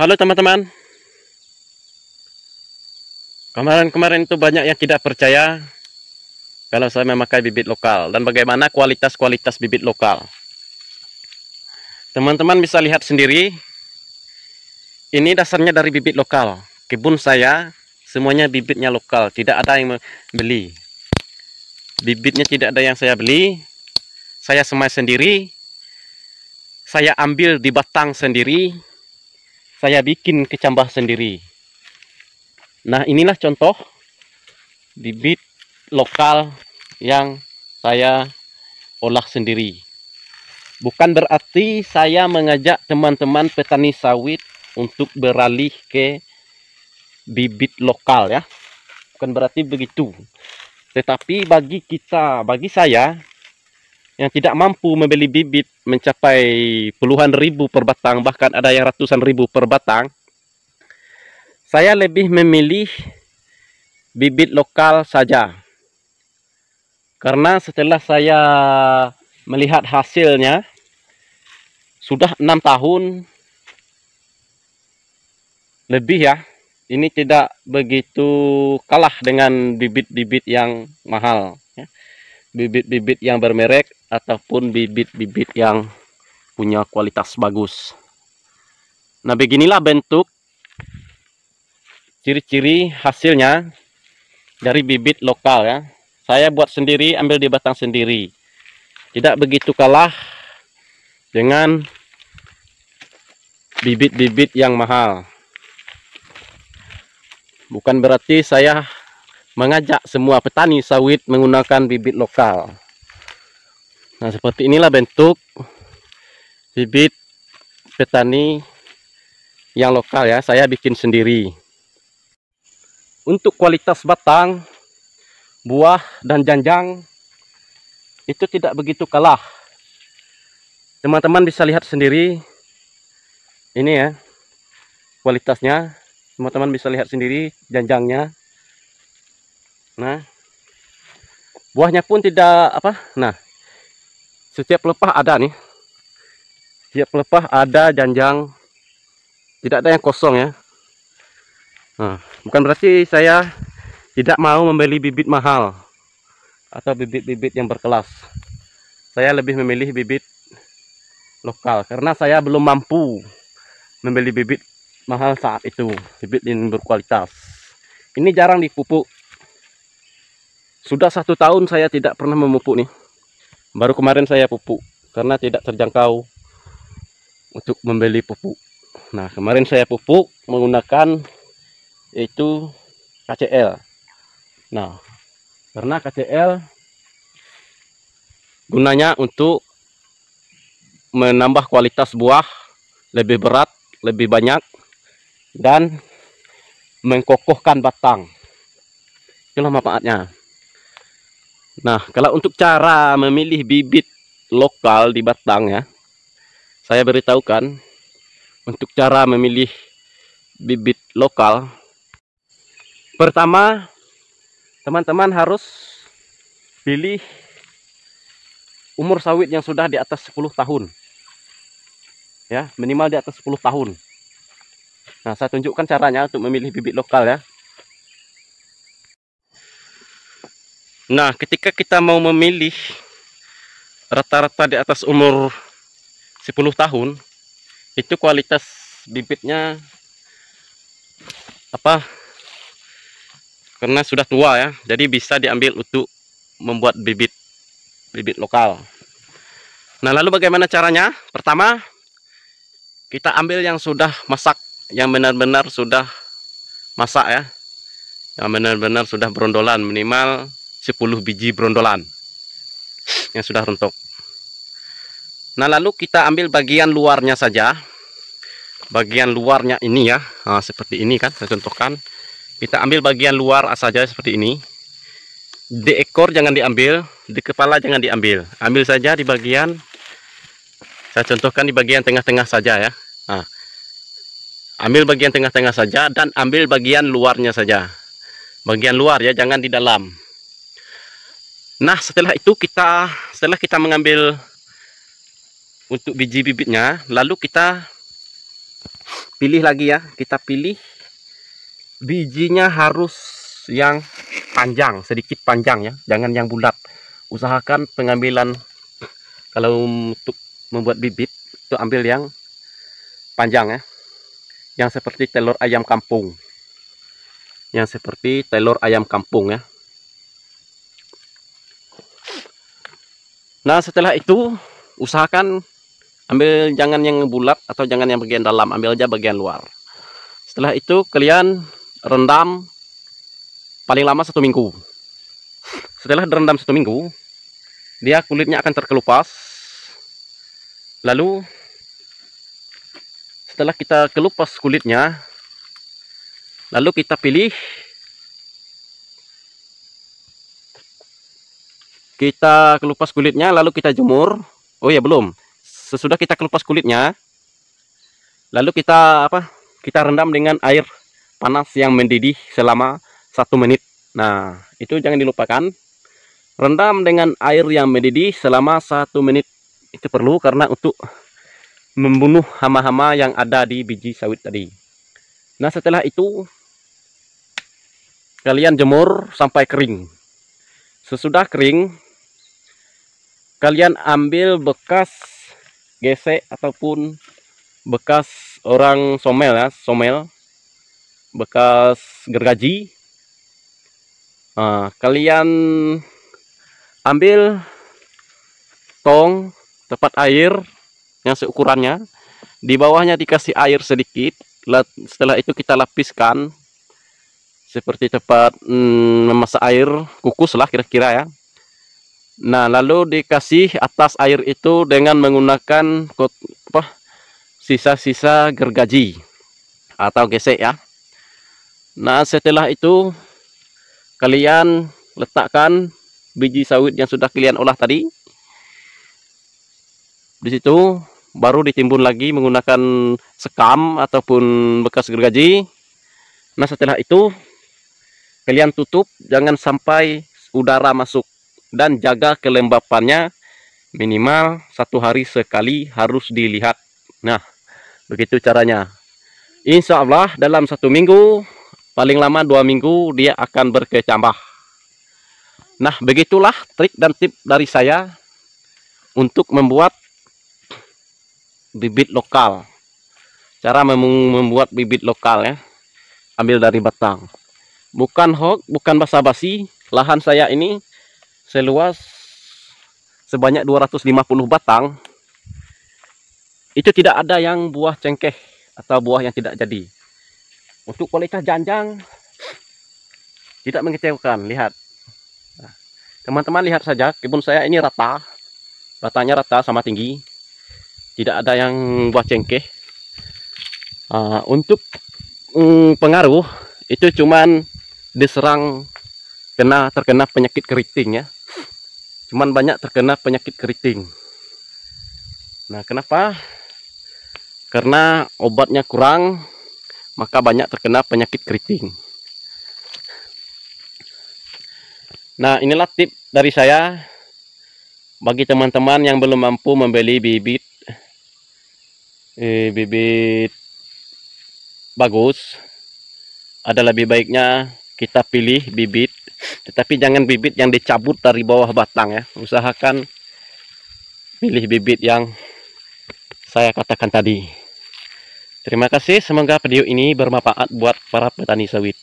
Halo teman-teman, kemarin itu banyak yang tidak percaya kalau saya memakai bibit lokal dan bagaimana kualitas bibit lokal. Teman-teman bisa lihat sendiri, ini dasarnya dari bibit lokal. Kebun saya semuanya bibitnya lokal, tidak ada yang beli. Bibitnya tidak ada yang saya beli, saya semai sendiri, saya ambil di batang sendiri, saya bikin kecambah sendiri. Nah, inilah contoh bibit lokal yang saya olah sendiri. Bukan berarti saya mengajak teman-teman petani sawit untuk beralih ke bibit lokal ya. Bukan berarti begitu. Tetapi bagi saya yang tidak mampu membeli bibit mencapai puluhan ribu per batang, bahkan ada yang ratusan ribu per batang, saya lebih memilih bibit lokal saja. Karena setelah saya melihat hasilnya, sudah 6 tahun lebih ya, ini tidak begitu kalah dengan bibit-bibit yang mahal. Bibit-bibit yang bermerek ataupun bibit-bibit yang punya kualitas bagus. Nah, beginilah bentuk ciri-ciri hasilnya dari bibit lokal ya. Saya buat sendiri, ambil di batang sendiri. Tidak begitu kalah dengan bibit-bibit yang mahal. Bukan berarti saya mengajak semua petani sawit menggunakan bibit lokal. Nah, seperti inilah bentuk bibit petani yang lokal ya, saya bikin sendiri. Untuk kualitas batang, buah, dan janjang itu tidak begitu kalah. Teman-teman bisa lihat sendiri, ini ya kualitasnya. Teman-teman bisa lihat sendiri janjangnya. Nah, buahnya pun tidak apa. Nah, setiap pelepah ada nih. Setiap pelepah ada janjang, tidak ada yang kosong ya. Nah, bukan berarti saya tidak mau membeli bibit mahal atau bibit-bibit yang berkelas. Saya lebih memilih bibit lokal karena saya belum mampu membeli bibit mahal saat itu, bibit yang berkualitas. Ini jarang dipupuk. Sudah 1 tahun saya tidak pernah memupuk nih. Baru kemarin saya pupuk karena tidak terjangkau untuk membeli pupuk. Nah, kemarin saya pupuk menggunakan itu KCL. Nah, karena KCL gunanya untuk menambah kualitas buah, lebih berat, lebih banyak, dan mengkokohkan batang. Itulah manfaatnya. Nah, kalau untuk cara memilih bibit lokal di batang ya, saya beritahukan untuk cara memilih bibit lokal. Pertama, teman-teman harus pilih umur sawit yang sudah di atas 10 tahun. Ya, minimal di atas 10 tahun. Nah, saya tunjukkan caranya untuk memilih bibit lokal ya. Nah, ketika kita mau memilih rata-rata di atas umur 10 tahun, itu kualitas bibitnya apa? Karena sudah tua ya, jadi bisa diambil untuk membuat bibit lokal. Nah, lalu bagaimana caranya? Pertama, kita ambil yang sudah masak, yang benar-benar sudah masak ya, yang benar-benar sudah berondolan, minimal 10 biji berondolan yang sudah rontok. Nah, lalu kita ambil bagian luarnya saja, bagian luarnya ini ya. Nah, seperti ini kan, saya contohkan. Kita ambil bagian luar saja seperti ini. Di ekor jangan diambil, di kepala jangan diambil, ambil saja di bagian, saya contohkan di bagian tengah-tengah saja ya. Nah, ambil bagian tengah-tengah saja dan ambil bagian luarnya saja. Bagian luar ya, jangan di dalam. Nah, setelah kita mengambil untuk biji bibitnya, lalu kita pilih lagi ya, kita pilih bijinya harus yang panjang, sedikit panjang ya, jangan yang bulat. Usahakan pengambilan kalau untuk membuat bibit itu ambil yang panjang ya, yang seperti telur ayam kampung, ya. Nah setelah itu usahakan ambil jangan yang bulat atau jangan yang bagian dalam, ambil aja bagian luar. Setelah itu kalian rendam paling lama 1 minggu. Setelah direndam 1 minggu, dia kulitnya akan terkelupas. Lalu setelah kita kelupas kulitnya, lalu kita pilih, kita kelupas kulitnya lalu kita jemur. Oh ya belum, sesudah kita kelupas kulitnya, lalu kita kita rendam dengan air panas yang mendidih selama 1 menit. Nah itu jangan dilupakan, rendam dengan air yang mendidih selama 1 menit. Itu perlu karena untuk membunuh hama-hama yang ada di biji sawit tadi. Nah setelah itu kalian jemur sampai kering. Sesudah kering, kalian ambil bekas gesek ataupun bekas orang somel ya, bekas gergaji. Nah, kalian ambil tong tempat air yang seukurannya, di bawahnya dikasih air sedikit. Setelah itu kita lapiskan seperti tempat memasak air kukus lah kira-kira ya. Nah lalu dikasih atas air itu dengan menggunakan sisa-sisa gergaji atau gesek ya. Nah setelah itu kalian letakkan biji sawit yang sudah kalian olah tadi di situ, baru ditimbun lagi menggunakan sekam ataupun bekas gergaji. Nah setelah itu kalian tutup, jangan sampai udara masuk, dan jaga kelembapannya minimal 1 hari sekali harus dilihat. Nah begitu caranya. Insya Allah dalam 1 minggu, paling lama 2 minggu dia akan berkecambah. Nah begitulah trik dan tip dari saya untuk membuat bibit lokal. Cara membuat bibit lokal ya, ambil dari batang, bukan hoax, bukan basa-basi. Lahan saya ini seluas sebanyak 250 batang. Itu tidak ada yang buah cengkeh atau buah yang tidak jadi. Untuk kualitas janjang tidak mengecewakan. Lihat teman-teman, lihat saja kebun saya ini rata, batangnya rata sama tinggi, tidak ada yang buah cengkeh. Untuk pengaruh itu cuman diserang terkena penyakit keriting ya, cuman banyak terkena penyakit keriting. Nah kenapa? Karena obatnya kurang, maka banyak terkena penyakit keriting. Nah inilah tip dari saya bagi teman-teman yang belum mampu membeli bibit bagus. Ada lebih baiknya kita pilih bibit, tetapi jangan bibit yang dicabut dari bawah batang ya. Usahakan pilih bibit yang saya katakan tadi. Terima kasih, semoga video ini bermanfaat buat para petani sawit.